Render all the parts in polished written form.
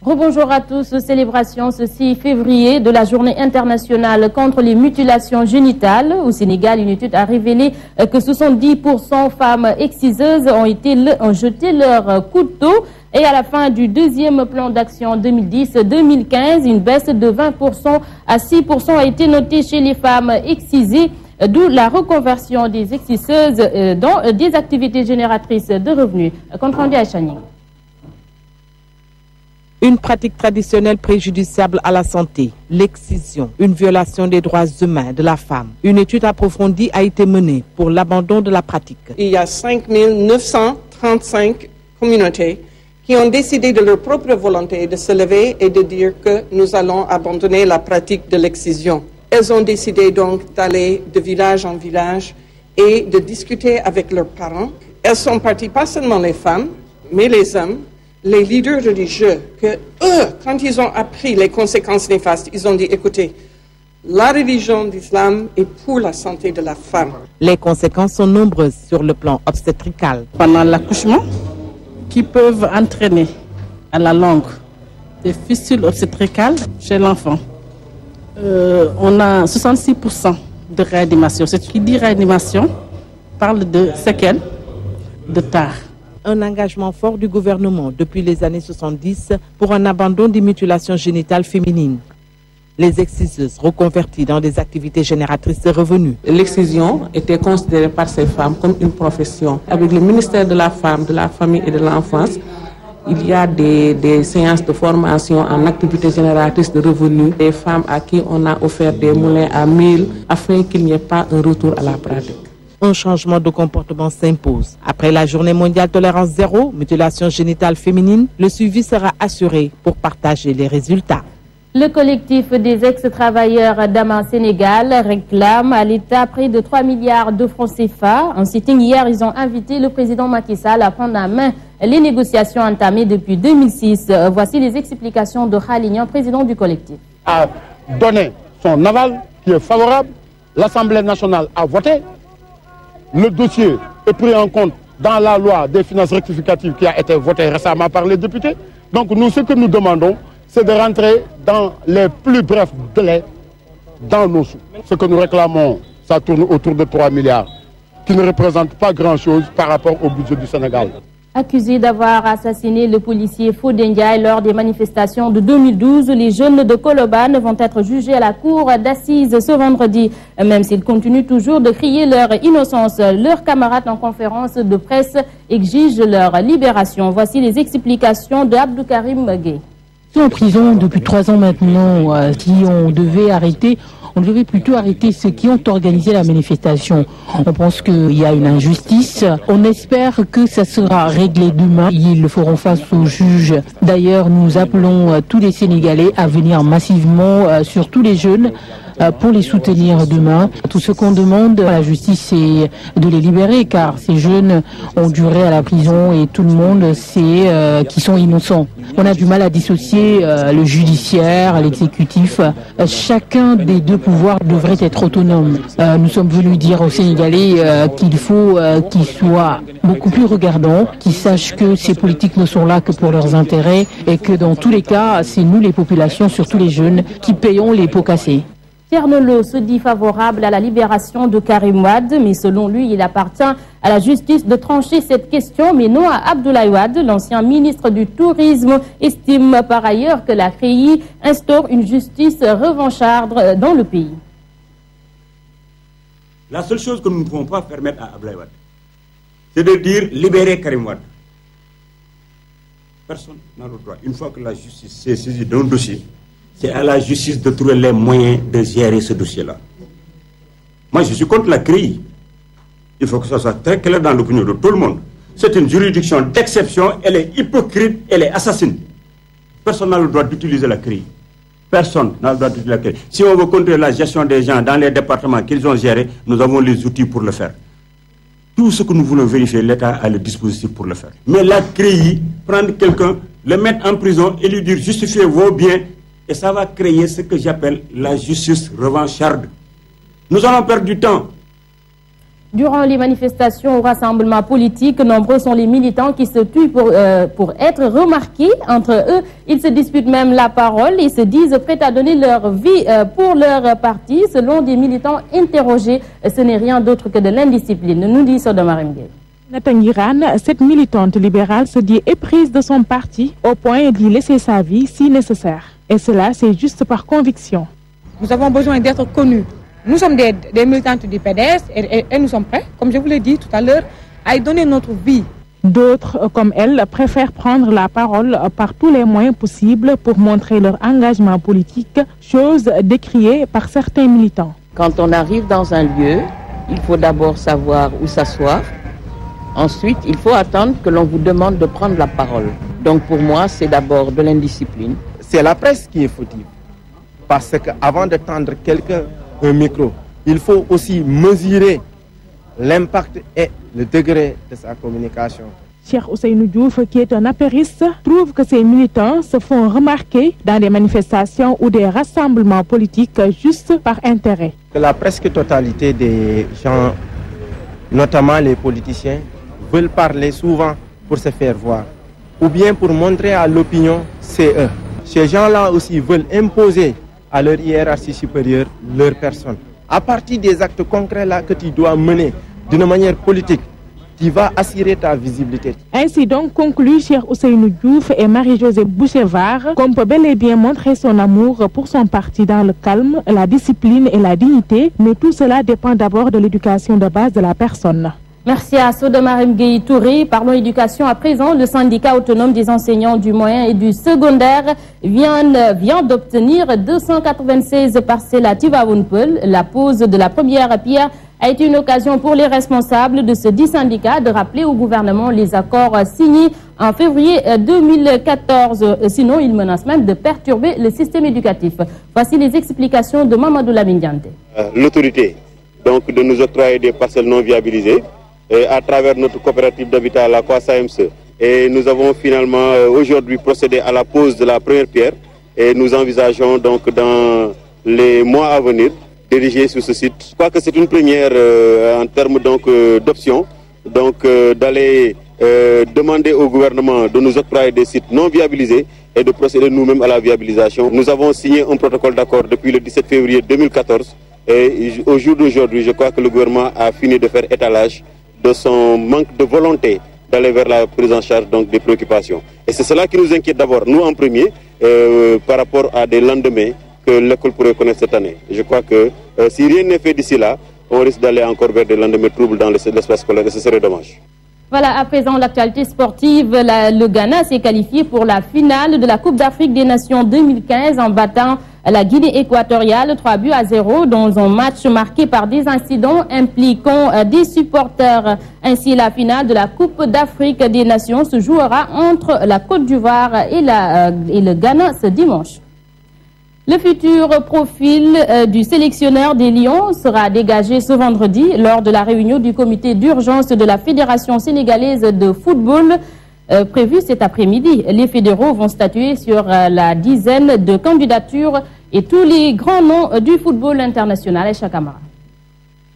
Rebonjour à tous. Célébration ce 6 février de la journée internationale contre les mutilations génitales. Au Sénégal, une étude a révélé que 70% femmes exciseuses ont jeté leur couteau. Et à la fin du deuxième plan d'action 2010-2015, une baisse de 20% à 6% a été notée chez les femmes excisées, d'où la reconversion des exciseuses dans des activités génératrices de revenus. Compte rendu à Chani. Une pratique traditionnelle préjudiciable à la santé, l'excision, une violation des droits humains de la femme. Une étude approfondie a été menée pour l'abandon de la pratique. Il y a 5935 communautés qui ont décidé de leur propre volonté de se lever et de dire que nous allons abandonner la pratique de l'excision. Elles ont décidé donc d'aller de village en village et de discuter avec leurs parents. Elles sont parties, pas seulement les femmes, mais les hommes, les leaders religieux, que eux, quand ils ont appris les conséquences néfastes, ils ont dit, écoutez, la religion d'islam est pour la santé de la femme. Les conséquences sont nombreuses sur le plan obstétrical. Pendant l'accouchement, qui peuvent entraîner à la longue des fistules obstétricales chez l'enfant. On a 66% de réanimation. Ce qui dit réanimation parle de séquelles, de tares. Un engagement fort du gouvernement depuis les années 70 pour un abandon des mutilations génitales féminines. Les exciseuses reconverties dans des activités génératrices de revenus. L'excision était considérée par ces femmes comme une profession. Avec le ministère de la Femme, de la Famille et de l'Enfance, il y a des séances de formation en activités génératrices de revenus. Des femmes à qui on a offert des moulins à 1000 afin qu'il n'y ait pas un retour à la pratique. Un changement de comportement s'impose. Après la journée mondiale tolérance zéro, mutilation génitale féminine, le suivi sera assuré pour partager les résultats. Le collectif des ex-travailleurs d'Ama Sénégal réclame à l'État près de 3 milliards de francs CFA. En sitting hier, ils ont invité le président Macky Sall à prendre en main les négociations entamées depuis 2006. Voici les explications de Khalignan, président du collectif. A donné son aval qui est favorable. L'Assemblée nationale a voté. Le dossier est pris en compte dans la loi des finances rectificatives qui a été votée récemment par les députés. Donc nous, ce que nous demandons, c'est de rentrer dans les plus brefs délais dans nos sous. Ce que nous réclamons, ça tourne autour de 3 milliards, qui ne représentent pas grand-chose par rapport au budget du Sénégal. Accusés d'avoir assassiné le policier Fodengay lors des manifestations de 2012, les jeunes de Koloban vont être jugés à la cour d'assises ce vendredi. Même s'ils continuent toujours de crier leur innocence, leurs camarades en conférence de presse exigent leur libération. Voici les explications de Abdou Karim Gueye. Ils sont en prison depuis 3 ans maintenant. Si on devait arrêter, on devait plutôt arrêter ceux qui ont organisé la manifestation. On pense qu'il y a une injustice. On espère que ça sera réglé demain. Ils le feront face au juge. D'ailleurs, nous appelons tous les Sénégalais à venir massivement, surtout les jeunes, pour les soutenir demain. Tout ce qu'on demande à la justice, c'est de les libérer, car ces jeunes ont duré à la prison et tout le monde sait qu'ils sont innocents. On a du mal à dissocier le judiciaire, l'exécutif. Chacun des deux pouvoirs devrait être autonome. Nous sommes venus dire aux Sénégalais qu'il faut qu'ils soient beaucoup plus regardants, qu'ils sachent que ces politiques ne sont là que pour leurs intérêts et que dans tous les cas, c'est nous les populations, surtout les jeunes, qui payons les pots cassés. Ternelo se dit favorable à la libération de Karim Wade, mais selon lui, il appartient à la justice de trancher cette question, mais non à Abdoulaye Wade. L'ancien ministre du Tourisme estime par ailleurs que la CREI instaure une justice revancharde dans le pays. La seule chose que nous ne pouvons pas permettre à Abdoulaye Wade, c'est de dire libérer Karim Wade. Personne n'a le droit. Une fois que la justice s'est saisie d'un dossier, c'est à la justice de trouver les moyens de gérer ce dossier-là. Moi, je suis contre la CREI. Il faut que ça soit très clair dans l'opinion de tout le monde. C'est une juridiction d'exception, elle est hypocrite, elle est assassine. Personne n'a le droit d'utiliser la CREI. Personne n'a le droit d'utiliser la CREI. Si on veut contrôler la gestion des gens dans les départements qu'ils ont gérés, nous avons les outils pour le faire. Tout ce que nous voulons vérifier, l'État a le dispositif pour le faire. Mais la CREI, prendre quelqu'un, le mettre en prison et lui dire justifiez vos biens, et ça va créer ce que j'appelle la justice revancharde. Nous allons perdre du temps. Durant les manifestations ou rassemblements politiques, nombreux sont les militants qui se tuent pour être remarqués. Entre eux, ils se disputent même la parole et se disent prêts à donner leur vie pour leur parti. Selon des militants interrogés, ce n'est rien d'autre que de l'indiscipline, nous dit Sodomarim Gueye. Natangiran, cette militante libérale se dit éprise de son parti au point d'y laisser sa vie si nécessaire. Et cela, c'est juste par conviction. Nous avons besoin d'être connus. Nous sommes des militantes du PDS et nous sommes prêts, comme je vous l'ai dit tout à l'heure, à y donner notre vie. D'autres, comme elle, préfèrent prendre la parole par tous les moyens possibles pour montrer leur engagement politique, chose décriée par certains militants. Quand on arrive dans un lieu, il faut d'abord savoir où s'asseoir. Ensuite, il faut attendre que l'on vous demande de prendre la parole. Donc pour moi, c'est d'abord de l'indiscipline. C'est la presse qui est fautive. Parce qu'avant de tendre quelqu'un un micro, il faut aussi mesurer l'impact et le degré de sa communication. Cheikh Ousseynou Diouf, qui est un apériste, trouve que ces militants se font remarquer dans des manifestations ou des rassemblements politiques juste par intérêt. La presque totalité des gens, notamment les politiciens, veulent parler souvent pour se faire voir ou bien pour montrer à l'opinion c'est eux. Ces gens-là aussi veulent imposer à leur hiérarchie supérieure leur personne. À partir des actes concrets là que tu dois mener d'une manière politique, qui va assurer ta visibilité. Ainsi donc conclut Cheikh Ousseynou Diouf et Marie-Josée Bouchevar, qu'on peut bel et bien montrer son amour pour son parti dans le calme, la discipline et la dignité, mais tout cela dépend d'abord de l'éducation de base de la personne. Merci à Sodomarim Gueye Touré. Parlons éducation à présent. Le syndicat autonome des enseignants du moyen et du secondaire vient d'obtenir 296 parcelles à Tivaounpeulh. La pose de la première pierre a été une occasion pour les responsables de ce dit syndicat de rappeler au gouvernement les accords signés en février 2014. Sinon, ils menacent même de perturber le système éducatif. Voici les explications de Mamadou Lamine Dianté. L'autorité donc de nous octroyer des parcelles non viabilisées à travers notre coopérative d'habitat, la COASAMSE. Et nous avons finalement aujourd'hui procédé à la pose de la première pierre et nous envisageons donc dans les mois à venir diriger sur ce site. Je crois que c'est une première en termes d'option, d'aller demander au gouvernement de nous octroyer des sites non viabilisés et de procéder nous-mêmes à la viabilisation. Nous avons signé un protocole d'accord depuis le 17 février 2014 et au jour d'aujourd'hui, je crois que le gouvernement a fini de faire étalage de son manque de volonté d'aller vers la prise en charge donc des préoccupations. Et c'est cela qui nous inquiète d'abord, nous en premier, par rapport à des lendemains que l'école pourrait connaître cette année. Je crois que si rien n'est fait d'ici là, on risque d'aller encore vers des lendemains troubles dans l'espace scolaire et ce serait dommage. Voilà, à présent, l'actualité sportive. Le Ghana s'est qualifié pour la finale de la Coupe d'Afrique des Nations 2015 en battant la Guinée équatoriale 3-0 dans un match marqué par des incidents impliquant des supporters. Ainsi, la finale de la Coupe d'Afrique des Nations se jouera entre la Côte d'Ivoire et le Ghana ce dimanche. Le futur profil du sélectionneur des Lions sera dégagé ce vendredi lors de la réunion du comité d'urgence de la Fédération sénégalaise de football prévue cet après-midi. Les fédéraux vont statuer sur la dizaine de candidatures et tous les grands noms du football international. Aïcha Kamara.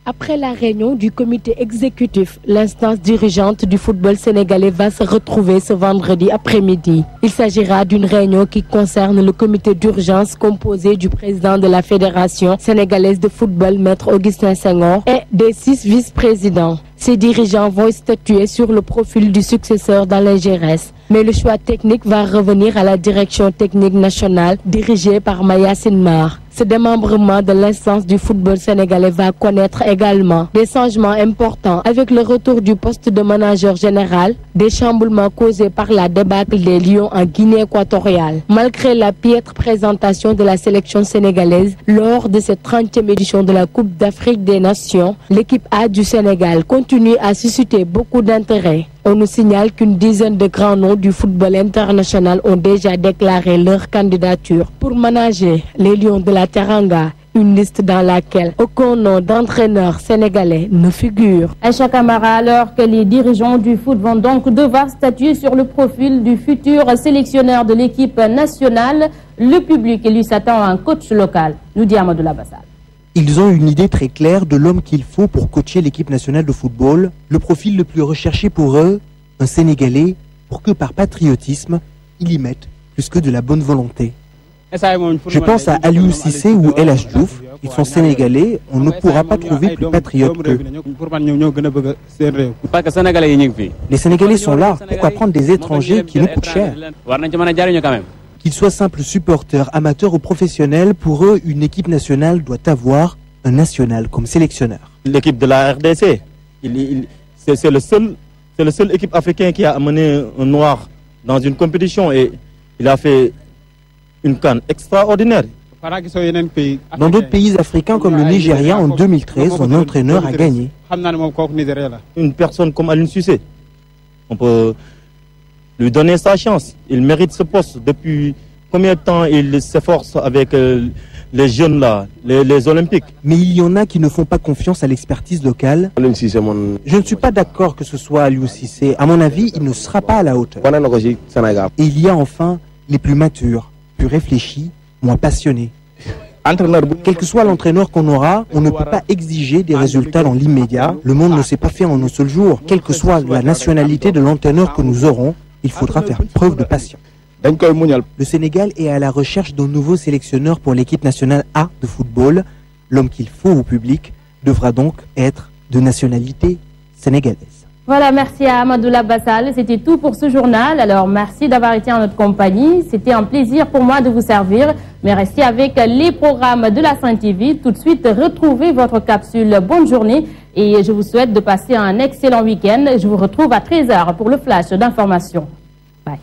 Après la réunion du comité exécutif, l'instance dirigeante du football sénégalais va se retrouver ce vendredi après-midi. Il s'agira d'une réunion qui concerne le comité d'urgence composé du président de la Fédération sénégalaise de football, Maître Augustin Senghor, et des 6 vice-présidents. Ces dirigeants vont statuer sur le profil du successeur d'Alain Giresse. Mais le choix technique va revenir à la direction technique nationale dirigée par Maya Sinmar. Ce démembrement de l'instance du football sénégalais va connaître également des changements importants avec le retour du poste de manager général, des chamboulements causés par la débâcle des Lions en Guinée équatoriale. Malgré la piètre présentation de la sélection sénégalaise lors de cette 30e édition de la Coupe d'Afrique des Nations, l'équipe A du Sénégal continue à susciter beaucoup d'intérêt. On nous signale qu'une dizaine de grands noms du football international ont déjà déclaré leur candidature pour manager les Lions de la Teranga, une liste dans laquelle aucun nom d'entraîneur sénégalais ne figure. Aïcha Kamara, alors que les dirigeants du foot vont donc devoir statuer sur le profil du futur sélectionneur de l'équipe nationale, le public lui s'attend à un coach local, nous dit Amadou Labassal. Ils ont une idée très claire de l'homme qu'il faut pour coacher l'équipe nationale de football. Le profil le plus recherché pour eux, un Sénégalais, pour que par patriotisme, ils y mettent plus que de la bonne volonté. Je pense à Aliou Cissé ou El Hadj Diouf. Ils sont sénégalais, on ne pourra pas trouver plus patriotes qu'eux. Les Sénégalais sont là, pourquoi prendre des étrangers qui nous coûtent cher? Qu'ils soient simples supporters, amateurs ou professionnels, pour eux, une équipe nationale doit avoir un national comme sélectionneur. L'équipe de la RDC, c'est le seul équipe africaine qui a amené un noir dans une compétition et il a fait une CAN extraordinaire. Dans d'autres pays africains comme le Nigeria, en 2013, son entraîneur a gagné. Une personne comme Aliou Cissé, on peut lui donner sa chance. Il mérite ce poste. Depuis combien de temps il s'efforce avec les jeunes là, les Olympiques? Mais il y en a qui ne font pas confiance à l'expertise locale. Je ne suis pas d'accord que ce soit Aliou Cissé. À mon avis, il ne sera pas à la hauteur. Et il y a enfin les plus matures, plus réfléchis, moins passionnés. Quel que soit l'entraîneur qu'on aura, on ne peut pas exiger des résultats dans l'immédiat. Le monde ne s'est pas fait en un seul jour. Quelle que soit la nationalité de l'entraîneur que nous aurons, il faudra faire preuve de patience. Le Sénégal est à la recherche d'un nouveau sélectionneur pour l'équipe nationale A de football. L'homme qu'il faut au public devra donc être de nationalité sénégalaise. Voilà, merci à Amadoula Bassal. C'était tout pour ce journal. Alors, merci d'avoir été en notre compagnie. C'était un plaisir pour moi de vous servir. Mais restez avec les programmes de la Sen TV. Tout de suite, retrouvez votre capsule. Bonne journée et je vous souhaite de passer un excellent week-end. Je vous retrouve à 13h pour le flash d'information. Bye.